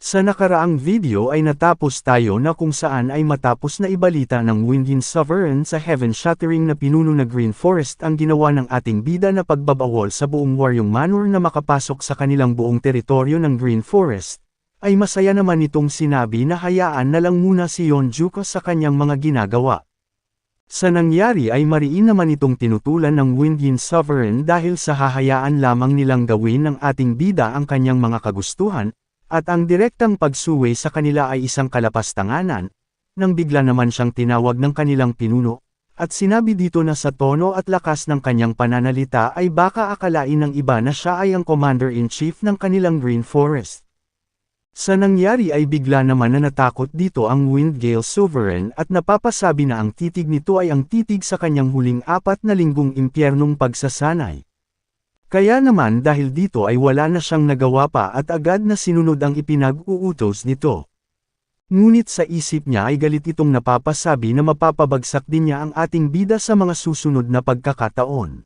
Sa nakaraang video ay natapos tayo na kung saan ay matapos na ibalita ng Winding Sovereign sa heaven-shattering na pinuno na Green Forest ang ginawa ng ating bida na pagbabawal sa buong Waryong Manor na makapasok sa kanilang buong teritoryo ng Green Forest, ay masaya naman itong sinabi na hayaan na lang muna si Yonjuka sa kanyang mga ginagawa. Sa nangyari ay mariin naman itong tinutulan ng Winding Sovereign dahil sa hahayaan lamang nilang gawin ng ating bida ang kanyang mga kagustuhan, at ang direktang pagsuway sa kanila ay isang kalapastanganan, nang bigla naman siyang tinawag ng kanilang pinuno, at sinabi dito na sa tono at lakas ng kanyang pananalita ay baka akalain ng iba na siya ay ang Commander-in-Chief ng kanilang Green Forest. Sa nangyari ay bigla naman na natakot dito ang Windgale Sovereign at napapasabi na ang titig nito ay ang titig sa kanyang huling 4 na linggong impyernong pagsasanay. Kaya naman dahil dito ay wala na siyang nagawa pa at agad na sinunod ang ipinag-uutos nito. Ngunit sa isip niya ay galit itong napapasabi na mapapabagsak din niya ang ating bida sa mga susunod na pagkakataon.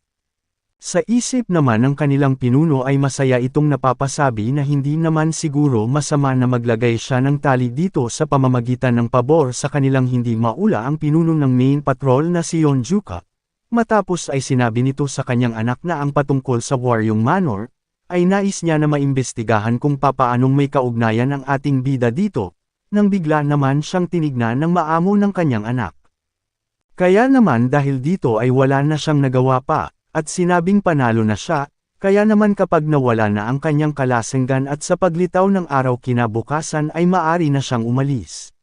Sa isip naman ng kanilang pinuno ay masaya itong napapasabi na hindi naman siguro masama na maglagay siya ng tali dito sa pamamagitan ng pabor sa kanilang hindi maula ang pinuno ng main patrol na si Yonjuka. Matapos ay sinabi nito sa kanyang anak na ang patungkol sa Waryong Manor, ay nais niya na maimbestigahan kung papaanong may kaugnayan ang ating bida dito, nang bigla naman siyang tinignan ng maamo ng kanyang anak. Kaya naman dahil dito ay wala na siyang nagawa pa, at sinabing panalo na siya, kaya naman kapag nawala na ang kanyang kalasenggan at sa paglitaw ng araw kinabukasan ay maari na siyang umalis.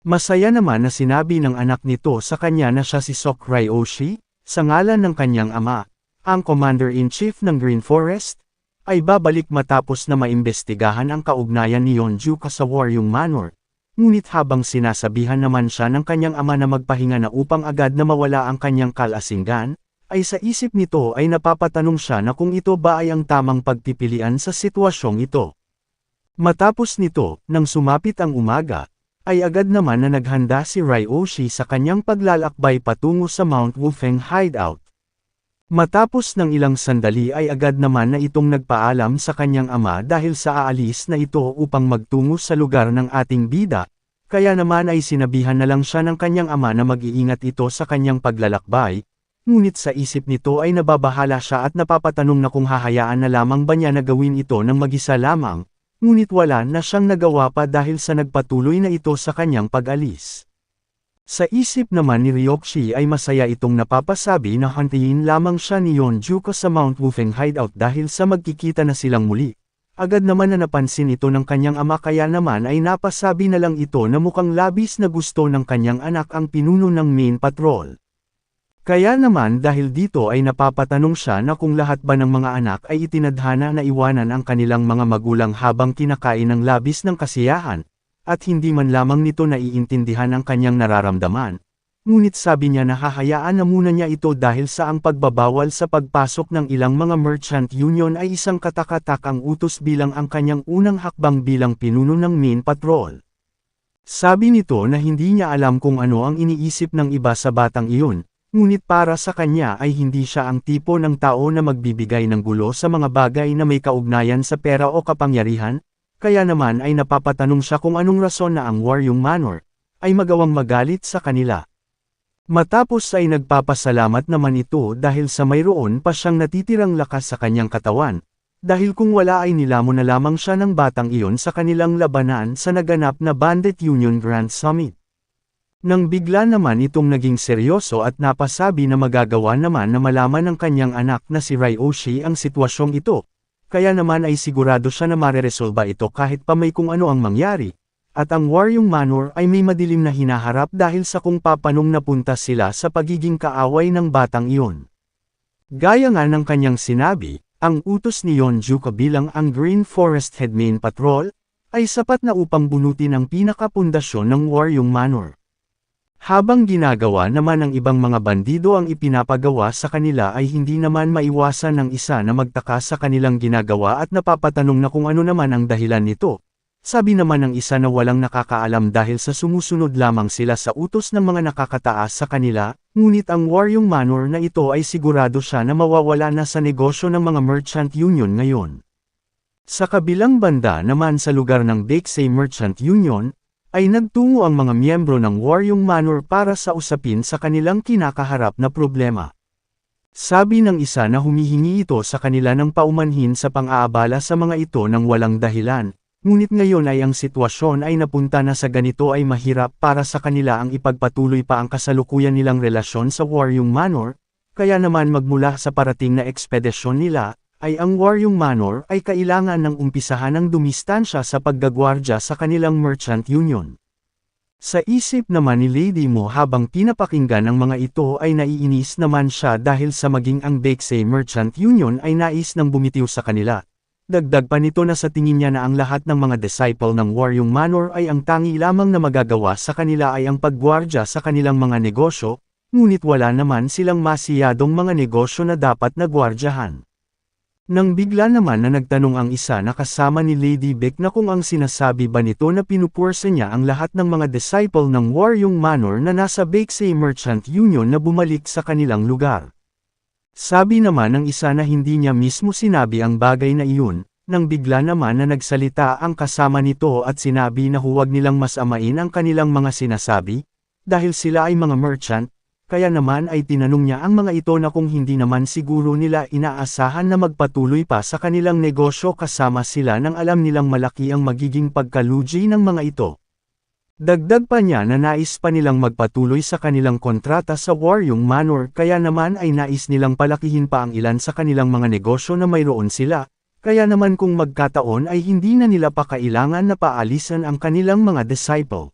Masaya naman na sinabi ng anak nito sa kanya na siya si Sok Ryoshi, sa ngalan ng kanyang ama, ang Commander-in-Chief ng Green Forest, ay babalik matapos na maimbestigahan ang kaugnayan ni Yonjuka sa Waryong Manor. Ngunit habang sinasabihan naman siya ng kanyang ama na magpahinga na upang agad na mawala ang kanyang kalasinggan, ay sa isip nito ay napapatanong siya na kung ito ba ay ang tamang pagpipilian sa sitwasyong ito. Matapos nito, nang sumapit ang umaga, ay agad naman na naghanda si Ryoshi sa kanyang paglalakbay patungo sa Mount Wufeng hideout. Matapos ng ilang sandali ay agad naman na itong nagpaalam sa kanyang ama dahil sa aalis na ito upang magtungo sa lugar ng ating bida, kaya naman ay sinabihan na lang siya ng kanyang ama na mag-iingat ito sa kanyang paglalakbay, ngunit sa isip nito ay nababahala siya at napapatanong na kung hahayaan na lamang ba niya na gawin ito ng mag-isa lamang. Ngunit wala na siyang nagawa pa dahil sa nagpatuloy na ito sa kanyang pag-alis. Sa isip naman ni Ryoshi ay masaya itong napapasabi na hantiin lamang siya ni Yonjuka sa Mount Wufeng hideout dahil sa magkikita na silang muli. Agad naman na napansin ito ng kanyang ama kaya naman ay napasabi na lang ito na mukhang labis na gusto ng kanyang anak ang pinuno ng main patrol. Kaya naman dahil dito ay napapatanong siya na kung lahat ba ng mga anak ay itinadhana na iwanan ang kanilang mga magulang habang kinakain ng labis ng kasiyahan, at hindi man lamang nito naiintindihan ang kanyang nararamdaman. Ngunit sabi niya na hahayaan na muna niya ito dahil sa ang pagbabawal sa pagpasok ng ilang mga merchant union ay isang katakatakang utos bilang ang kanyang unang hakbang bilang pinuno ng main patrol. Sabi nito na hindi niya alam kung ano ang iniisip ng iba sa batang iyon. Ngunit para sa kanya ay hindi siya ang tipo ng tao na magbibigay ng gulo sa mga bagay na may kaugnayan sa pera o kapangyarihan, kaya naman ay napapatanong siya kung anong rason na ang Waryong Manor ay magawang magalit sa kanila. Matapos ay nagpapasalamat naman ito dahil sa mayroon pa siyang natitirang lakas sa kanyang katawan, dahil kung wala ay nilamon na lamang siya ng batang iyon sa kanilang labanan sa naganap na Bandit Union Grand Summit. Nang bigla naman itong naging seryoso at napasabi na magagawa naman na malaman ng kanyang anak na si Ryoshi ang sitwasyong ito, kaya naman ay sigurado siya na mareresolba ito kahit pa may kung ano ang mangyari, at ang Waryong Manor ay may madilim na hinaharap dahil sa kung papanong napunta sila sa pagiging kaaway ng batang iyon. Gaya nga ng kanyang sinabi, ang utos ni Yonjuka bilang ang Green Forest Head Main Patrol, ay sapat na upang bunutin ang pinakapundasyon ng Waryong Manor. Habang ginagawa naman ng ibang mga bandido ang ipinapagawa sa kanila ay hindi naman maiwasan ng isa na magtaka sa kanilang ginagawa at napapatanong na kung ano naman ang dahilan nito. Sabi naman ng isa na walang nakakaalam dahil sa sumusunod lamang sila sa utos ng mga nakakataas sa kanila, ngunit ang Waryong Manor na ito ay sigurado siya na mawawala na sa negosyo ng mga merchant union ngayon. Sa kabilang banda naman sa lugar ng Baeksay Merchant Union, ay nagtungo ang mga miyembro ng Waryong Manor para sa usapin sa kanilang kinakaharap na problema. Sabi ng isa na humihingi ito sa kanila ng paumanhin sa pang-aabala sa mga ito ng walang dahilan. Ngunit ngayon ay ang sitwasyon ay napunta na sa ganito ay mahirap para sa kanila ang ipagpatuloy pa ang kasalukuyan nilang relasyon sa Waryong Manor, kaya naman magmula sa parating na ekspedisyon nila, ay ang Waryong Manor ay kailangan ng umpisahan ng dumistansya sa paggagwardya sa kanilang Merchant Union. Sa isip naman ni Lady Mo habang pinapakinggan ang mga ito ay naiinis naman siya dahil sa maging ang Baeksay Merchant Union ay nais nang bumitiw sa kanila. Dagdag pa nito na sa tingin niya na ang lahat ng mga disciple ng Waryong Manor ay ang tangi lamang na magagawa sa kanila ay ang paggwardya sa kanilang mga negosyo, ngunit wala naman silang masiyadong mga negosyo na dapat na gwardyahan. Nang bigla naman na nagtanong ang isa na kasama ni Lady Beck na kung ang sinasabi ba nito na pinupursa niya ang lahat ng mga disciple ng Waryong Manor na nasa Baeksay Merchant Union na bumalik sa kanilang lugar. Sabi naman ng isa na hindi niya mismo sinabi ang bagay na iyon, nang bigla naman na nagsalita ang kasama nito at sinabi na huwag nilang masamain ang kanilang mga sinasabi, dahil sila ay mga merchant, kaya naman ay tinanong niya ang mga ito na kung hindi naman siguro nila inaasahan na magpatuloy pa sa kanilang negosyo kasama sila nang alam nilang malaki ang magiging pagkalugi ng mga ito. Dagdag pa niya na nais pa nilang magpatuloy sa kanilang kontrata sa Waryong Manor kaya naman ay nais nilang palakihin pa ang ilan sa kanilang mga negosyo na mayroon sila, kaya naman kung magkataon ay hindi na nila pa kailangan na paalisan ang kanilang mga disciple.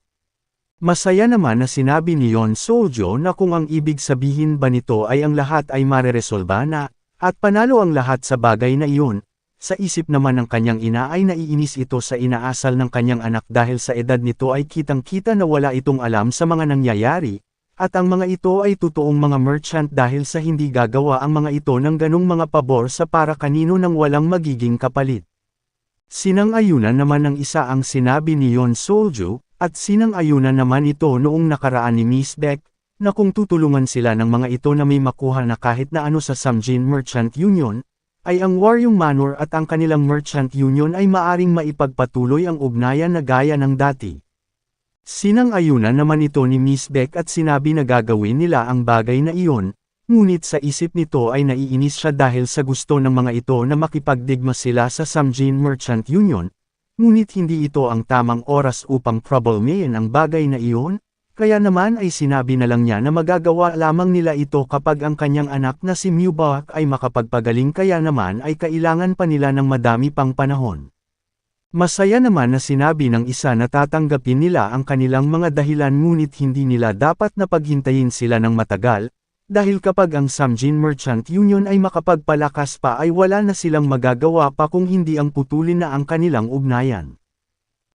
Masaya naman na sinabi ni Yon Soljo na kung ang ibig sabihin ba nito ay ang lahat ay mareresolba na, at panalo ang lahat sa bagay na iyon. Sa isip naman ng kanyang ina ay naiinis ito sa inaasal ng kanyang anak dahil sa edad nito ay kitang-kita na wala itong alam sa mga nangyayari, at ang mga ito ay totoong mga merchant dahil sa hindi gagawa ang mga ito ng ganong mga pabor sa para kanino nang walang magiging kapalit. Sinang-ayunan naman ng isa ang sinabi ni Yon Soljo, at sinang-ayunan naman ito noong nakaraan ni Miss Beck, na kung tutulungan sila ng mga ito na may makuha na kahit na ano sa Samjin Merchant Union, ay ang Waryong Manor at ang kanilang Merchant Union ay maaring maipagpatuloy ang ugnayan na gaya ng dati. Sinang-ayunan naman ito ni Miss Beck at sinabi na gagawin nila ang bagay na iyon, ngunit sa isip nito ay naiinis siya dahil sa gusto ng mga ito na makipagdigma sila sa Samjin Merchant Union, ngunit hindi ito ang tamang oras upang problemahin ang bagay na iyon. Kaya naman ay sinabi na lang niya na magagawa lamang nila ito kapag ang kanyang anak na si Mewbach ay makapagpagaling kaya naman ay kailangan pa nila ng madami pang panahon. Masaya naman na sinabi ng isa na tatanggapin nila ang kanilang mga dahilan ngunit hindi nila dapat na paghintayin sila ng matagal, dahil kapag ang Samjin Merchant Union ay makapagpalakas pa ay wala na silang magagawa pa kung hindi ang putulin na ang kanilang ugnayan.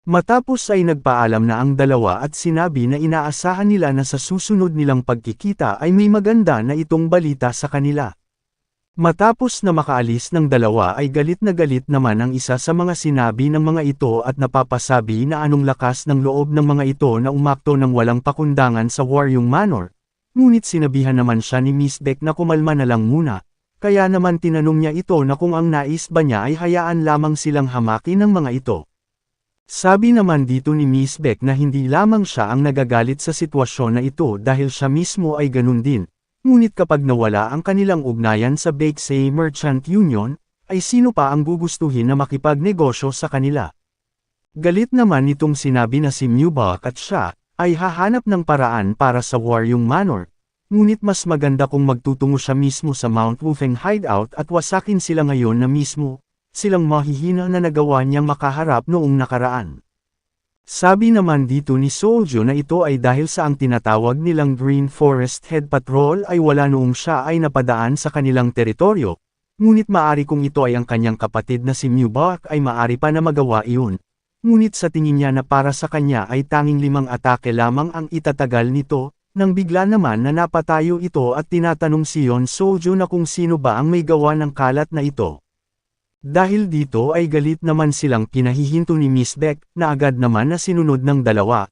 Matapos ay nagpaalam na ang dalawa at sinabi na inaasahan nila na sa susunod nilang pagkikita ay may maganda na itong balita sa kanila. Matapos na makaalis ng dalawa ay galit naman ang isa sa mga sinabi ng mga ito at napapasabi na anong lakas ng loob ng mga ito na umakto ng walang pakundangan sa Waryong Manor, ngunit sinabihan naman siya ni Miss Beck na kumalma na lang muna, kaya naman tinanong niya ito na kung ang nais ba niya ay hayaan lamang silang hamakin ng mga ito. Sabi naman dito ni Miss Beck na hindi lamang siya ang nagagalit sa sitwasyon na ito dahil siya mismo ay ganun din, ngunit kapag nawala ang kanilang ugnayan sa Baeksay Merchant Union, ay sino pa ang gugustuhin na makipagnegosyo sa kanila. Galit naman nitong sinabi na si Mewbach at siya, ay hahanap ng paraan para sa Waryong Manor, ngunit mas maganda kung magtutungo siya mismo sa Mount Wufeng hideout at wasakin sila ngayon na mismo, silang mahihina na nagawa niyang makaharap noong nakaraan. Sabi naman dito ni Soljo na ito ay dahil sa ang tinatawag nilang Green Forest Head Patrol ay wala noong siya ay napadaan sa kanilang teritoryo, ngunit maari kung ito ay ang kanyang kapatid na si Mewbach ay maari pa na magawa iyon, ngunit sa tingin niya na para sa kanya ay tanging 5 atake lamang ang itatagal nito, nang bigla naman na napatayo ito at tinatanong si Yon Soljo na kung sino ba ang may gawa ng kalat na ito. Dahil dito ay galit naman silang pinahihinto ni Miss Beck, na agad naman na sinunod ng dalawa.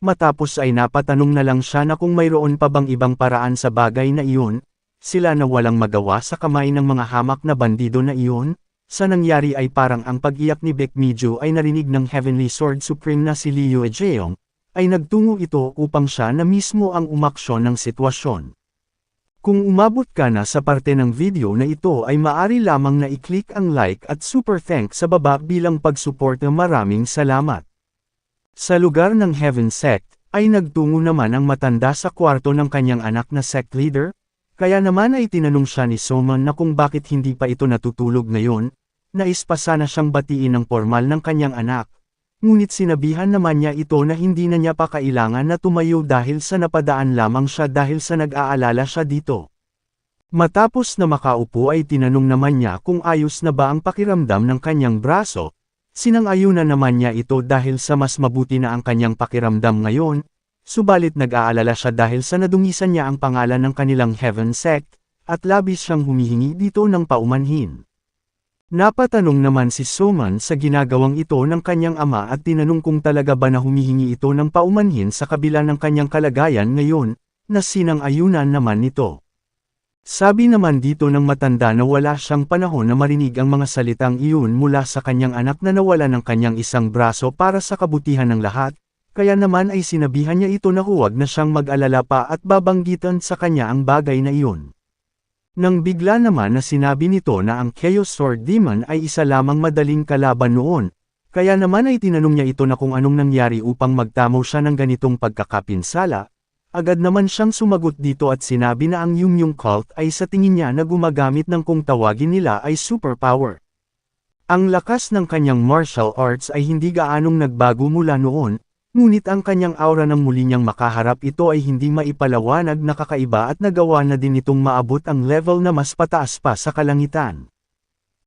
Matapos ay napatanong na lang siya na kung mayroon pa bang ibang paraan sa bagay na iyon, sila na walang magawa sa kamay ng mga hamak na bandido na iyon. sa nangyari ay parang ang pag-iyak ni Baekmiju ay narinig ng Heavenly Sword Supreme na si Liu Ejeong, ay nagtungo ito upang siya na mismo ang umaksyon ng sitwasyon. Kung umabot ka na sa parte ng video na ito ay maaari lamang na i-click ang like at super thanks sa baba bilang pagsuporta. Maraming salamat. Sa lugar ng Heaven Sect, ay nagtungo naman ang matanda sa kwarto ng kanyang anak na sect leader, kaya naman ay tinanong siya ni Soman na kung bakit hindi pa ito natutulog ngayon, nais pa sana siyang batiin ng formal ng kanyang anak. Ngunit sinabihan naman niya ito na hindi na niya pa kailangan na tumayo dahil sa napadaan lamang siya dahil sa nag-aalala siya dito. Matapos na makaupo ay tinanong naman niya kung ayos na ba ang pakiramdam ng kanyang braso, sinang-ayunan naman niya ito dahil sa mas mabuti na ang kanyang pakiramdam ngayon, subalit nag-aalala siya dahil sa nadungisan niya ang pangalan ng kanilang Heaven Sect, at labis siyang humihingi dito ng paumanhin. Napatanong naman si Soman sa ginagawang ito ng kanyang ama at tinanong kung talaga ba na humihingi ito ng paumanhin sa kabila ng kanyang kalagayan ngayon, na sinang-ayunan naman nito. Sabi naman dito ng matanda na wala siyang panahon na marinig ang mga salitang iyon mula sa kanyang anak na nawala ng kanyang isang braso para sa kabutihan ng lahat, kaya naman ay sinabihan niya ito na huwag na siyang mag-alala pa at babanggitan sa kanya ang bagay na iyon. Nang bigla naman na sinabi nito na ang Chaos Sword Demon ay isa lamang madaling kalaban noon, kaya naman ay tinanong niya ito na kung anong nangyari upang magtamo siya ng ganitong pagkakapinsala, agad naman siyang sumagot dito at sinabi na ang Yum Cult ay sa tingin niya na gumagamit ng kung tawagin nila ay superpower. Ang lakas ng kanyang martial arts ay hindi gaanong nagbago mula noon, ngunit ang kanyang aura ng muli niyang makaharap ito ay hindi maipalawanag na kakaiba at nagawa na din itong maabot ang level na mas pataas pa sa kalangitan.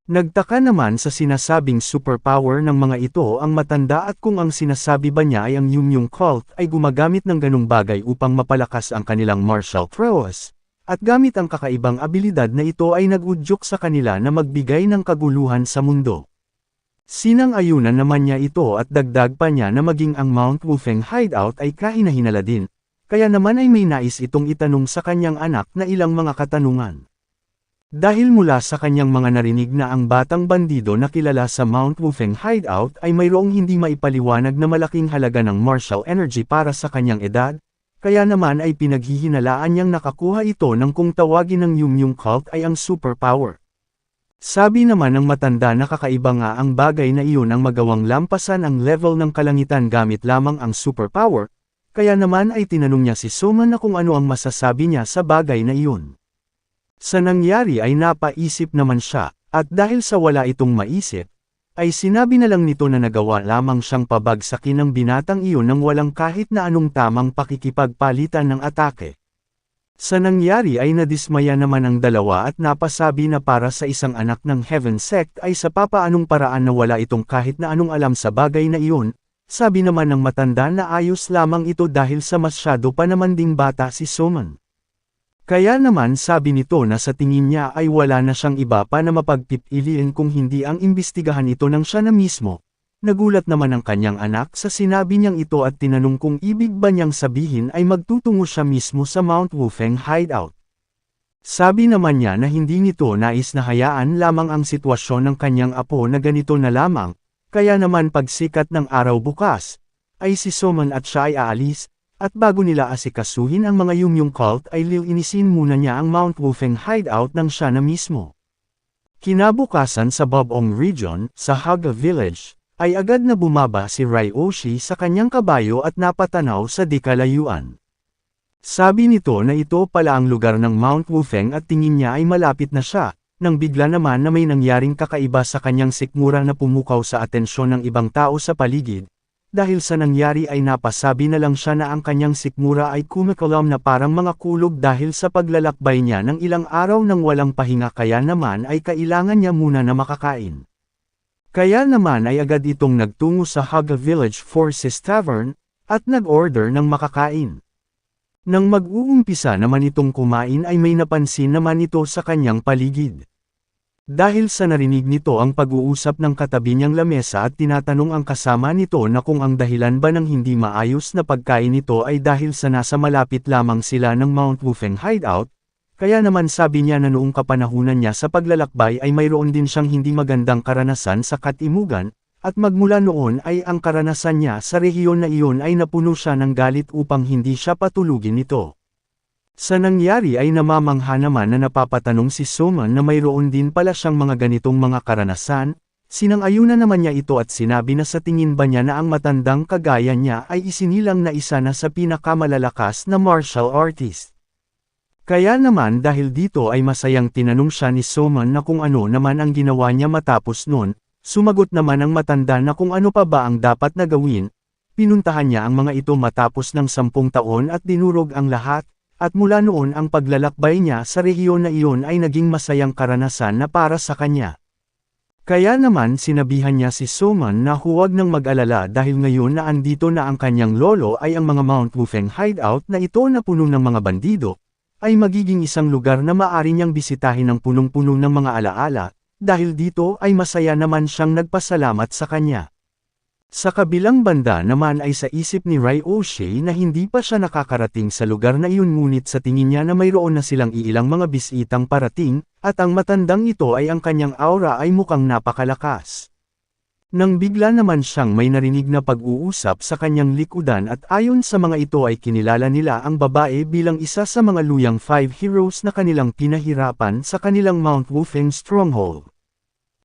Nagtaka naman sa sinasabing superpower ng mga ito ang matanda at kung ang sinasabi ba niya ay ang Yum Cult ay gumagamit ng ganung bagay upang mapalakas ang kanilang martial prowess, at gamit ang kakaibang abilidad na ito ay nag-udyok sa kanila na magbigay ng kaguluhan sa mundo. Sinang-ayunan naman niya ito at dagdag pa niya na maging ang Mount Wufeng hideout ay kahinahinala din, kaya naman ay may nais itong itanong sa kanyang anak na ilang mga katanungan. Dahil mula sa kanyang mga narinig na ang batang bandido na kilala sa Mount Wufeng hideout ay mayroong hindi maipaliwanag na malaking halaga ng martial energy para sa kanyang edad, kaya naman ay pinaghihinalaan niyang nakakuha ito ng kung tawagin ng Yum Cult ay ang superpower. Sabi naman ng matanda na kakaiba nga ang bagay na iyon ang magawang lampasan ang level ng kalangitan gamit lamang ang superpower, kaya naman ay tinanong niya si Soman na kung ano ang masasabi niya sa bagay na iyon. Sa nangyari ay napaisip naman siya, at dahil sa wala itong maisip, ay sinabi na lang nito na nagawa lamang siyang pabagsakin ng binatang iyon nang walang kahit na anong tamang pakikipagpalitan ng atake. Sa nangyari ay nadismaya naman ang dalawa at napasabi na para sa isang anak ng Heaven Sect ay sa papaanong paraan na wala itong kahit na anong alam sa bagay na iyon, sabi naman ng matanda na ayos lamang ito dahil sa masyado pa naman ding bata si Soman. Kaya naman sabi nito na sa tingin niya ay wala na siyang iba pa na mapagpipiliin kung hindi ang imbestigahan ito ng siya na mismo. Nagulat naman ang kanyang anak sa sinabi niyang ito at tinanong kung ibig ba niyang sabihin ay magtutungo siya mismo sa Mount Wufeng hideout. Sabi naman niya na hindi nito nais na hayaan lamang ang sitwasyon ng kanyang apo na ganito na lamang, kaya naman pagsikat ng araw bukas, ay si Soman at siya ay aalis, at bago nila asikasuhin ang mga Yum Cult ay lilinisin muna niya ang Mount Wufeng hideout ng siya na mismo. Kinabukasan sa Bobong Region, sa Haga Village, ay agad na bumaba si Ryoshi sa kanyang kabayo at napatanaw sa di kalayuan. Sabi nito na ito pala ang lugar ng Mount Wufeng at tingin niya ay malapit na siya, nang bigla naman na may nangyaring kakaiba sa kanyang sikmura na pumukaw sa atensyon ng ibang tao sa paligid. Dahil sa nangyari ay napasabi na lang siya na ang kanyang sikmura ay kumakalam na parang mga kulog dahil sa paglalakbay niya ng ilang araw nang walang pahinga kaya naman ay kailangan niya muna na makakain. Kaya naman ay agad itong nagtungo sa Haga Village Forces Tavern, at nag-order ng makakain. Nang mag-uumpisa naman itong kumain ay may napansin naman ito sa kanyang paligid. Dahil sa narinig nito ang pag-uusap ng katabi niyang lamesa at tinatanong ang kasama nito na kung ang dahilan ba ng hindi maayos na pagkain nito ay dahil sa nasa malapit lamang sila ng Mount Wufeng hideout, Kaya naman sabi niya na noong kapanahunan niya sa paglalakbay ay mayroon din siyang hindi magandang karanasan sa Katimugan, at magmula noon ay ang karanasan niya sa rehiyon na iyon ay napuno siya ng galit upang hindi siya patulugin nito. Sa nangyari ay namamangha naman na napapatanong si Soman na mayroon din pala siyang mga ganitong mga karanasan, sinang-ayunan naman niya ito at sinabi na sa tingin ba niya na ang matandang kagaya niya ay isinilang na isa na sa pinakamalalakas na martial artist. Kaya naman dahil dito ay masayang tinanong siya ni Soman na kung ano naman ang ginawa niya matapos nun, sumagot naman ang matanda na kung ano pa ba ang dapat na gawin, pinuntahan niya ang mga ito matapos ng 10 taon at dinurog ang lahat, at mula noon ang paglalakbay niya sa rehiyon na iyon ay naging masayang karanasan na para sa kanya. Kaya naman sinabihan niya si Soman na huwag nang mag-alala dahil ngayon na andito na ang kanyang lolo ay ang mga Mount Wufeng hideout na ito na puno ng mga bandido, ay magiging isang lugar na maaari niyang bisitahin ng punong-puno ng mga alaala, dahil dito ay masaya naman siyang nagpasalamat sa kanya. Sa kabilang banda naman ay sa isip ni Rai O'Shea na hindi pa siya nakakarating sa lugar na iyon ngunit sa tingin niya na mayroon na silang iilang mga bisitang parating, at ang matandang ito ay ang kanyang aura ay mukhang napakalakas. Nang bigla naman siyang may narinig na pag-uusap sa kanyang likudan at ayon sa mga ito ay kinilala nila ang babae bilang isa sa mga luyang 5 heroes na kanilang pinahirapan sa kanilang Mount Wufeng stronghold.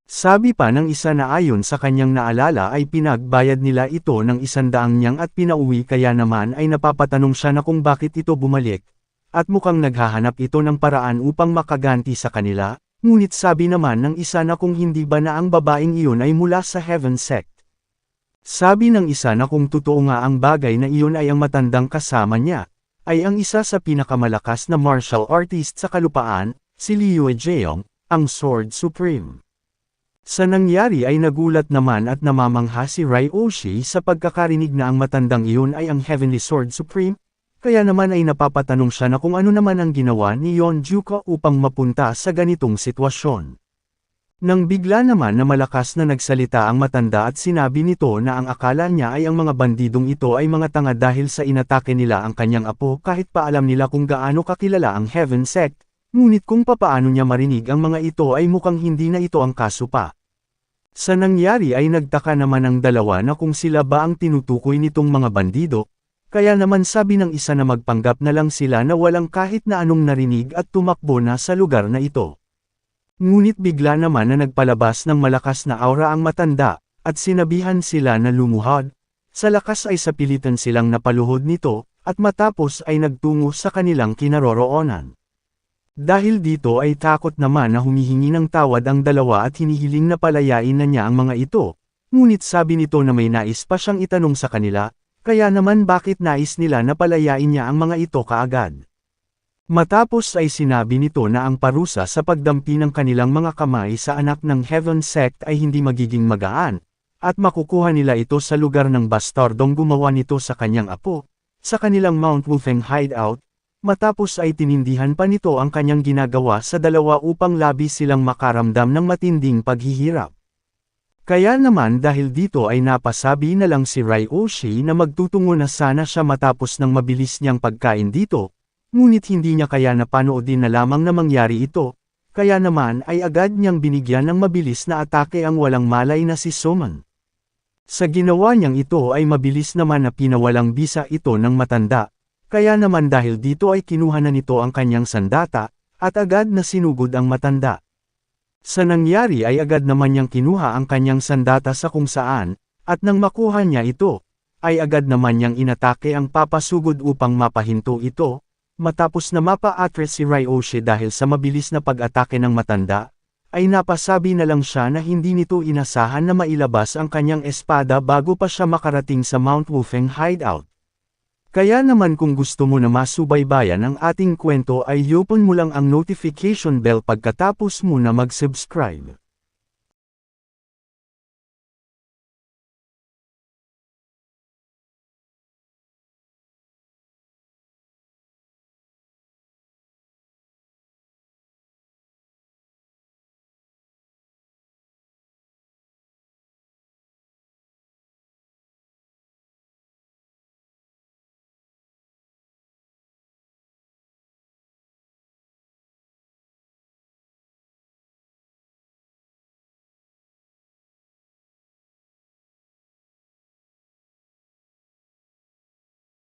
Sabi pa ng isa na ayon sa kanyang naalala ay pinagbayad nila ito ng 100 niyang at pinauwi kaya naman ay napapatanong siya na kung bakit ito bumalik, at mukhang naghahanap ito ng paraan upang makaganti sa kanila. Ngunit sabi naman ng isa na kung hindi ba na ang babaeng iyon ay mula sa Heaven Sect. Sabi ng isa na kung totoo nga ang bagay na iyon ay ang matandang kasama niya, ay ang isa sa pinakamalakas na martial artist sa kalupaan, si Liu Jeong, ang Sword Supreme. Sa nangyari ay nagulat naman at namamangha si Rai O'Shea sa pagkakarinig na ang matandang iyon ay ang Heavenly Sword Supreme, kaya naman ay napapatanong siya na kung ano naman ang ginawa ni Yeon Juka upang mapunta sa ganitong sitwasyon. Nang bigla naman na malakas na nagsalita ang matanda at sinabi nito na ang akala niya ay ang mga bandidong ito ay mga tanga dahil sa inatake nila ang kanyang apo kahit pa alam nila kung gaano kakilala ang Heaven Sect, ngunit kung papaano niya marinig ang mga ito ay mukhang hindi na ito ang kaso pa. Sa nangyari ay nagtaka naman ang dalawa na kung sila ba ang tinutukoy nitong mga bandido, kaya naman sabi ng isa na magpanggap na lang sila na walang kahit na anong narinig at tumakbo na sa lugar na ito. Ngunit bigla naman na nagpalabas ng malakas na aura ang matanda, at sinabihan sila na lumuhod, sa lakas ay sapilitan silang napaluhod nito, at matapos ay nagtungo sa kanilang kinaroroonan. Dahil dito ay takot naman na humihingi ng tawad ang dalawa at hinihiling na palayain na niya ang mga ito, ngunit sabi nito na may nais pa siyang itanong sa kanila, kaya naman bakit nais nila na palayain niya ang mga ito kaagad. Matapos ay sinabi nito na ang parusa sa pagdampi ng kanilang mga kamay sa anak ng Heaven Sect ay hindi magiging magaan, at makukuha nila ito sa lugar ng bastardong gumawa nito sa kanyang apo, sa kanilang Mount Wufeng hideout, matapos ay tinindihan pa nito ang kanyang ginagawa sa dalawa upang labis silang makaramdam ng matinding paghihirap. Kaya naman dahil dito ay napasabi na lang si Rai O'Shea na magtutungo na sana siya matapos ng mabilis niyang pagkain dito, ngunit hindi niya kaya napanoodin na lamang na mangyari ito, kaya naman ay agad niyang binigyan ng mabilis na atake ang walang malay na si Soman. Sa ginawa niyang ito ay mabilis naman na pinawalang bisa ito ng matanda, kaya naman dahil dito ay kinuha na nito ang kanyang sandata, at agad na sinugod ang matanda. Sa nangyari ay agad naman niyang kinuha ang kanyang sandata sa kung saan, at nang makuha niya ito, ay agad naman niyang inatake ang papasugod upang mapahinto ito, matapos na mapa-atres si Rai O'Shea dahil sa mabilis na pag-atake ng matanda, ay napasabi na lang siya na hindi nito inasahan na mailabas ang kanyang espada bago pa siya makarating sa Mount Wufeng hideout. Kaya naman kung gusto mo na masubaybayan ang ating kwento ay i-open mo lang ang notification bell pagkatapos mo na mag-subscribe.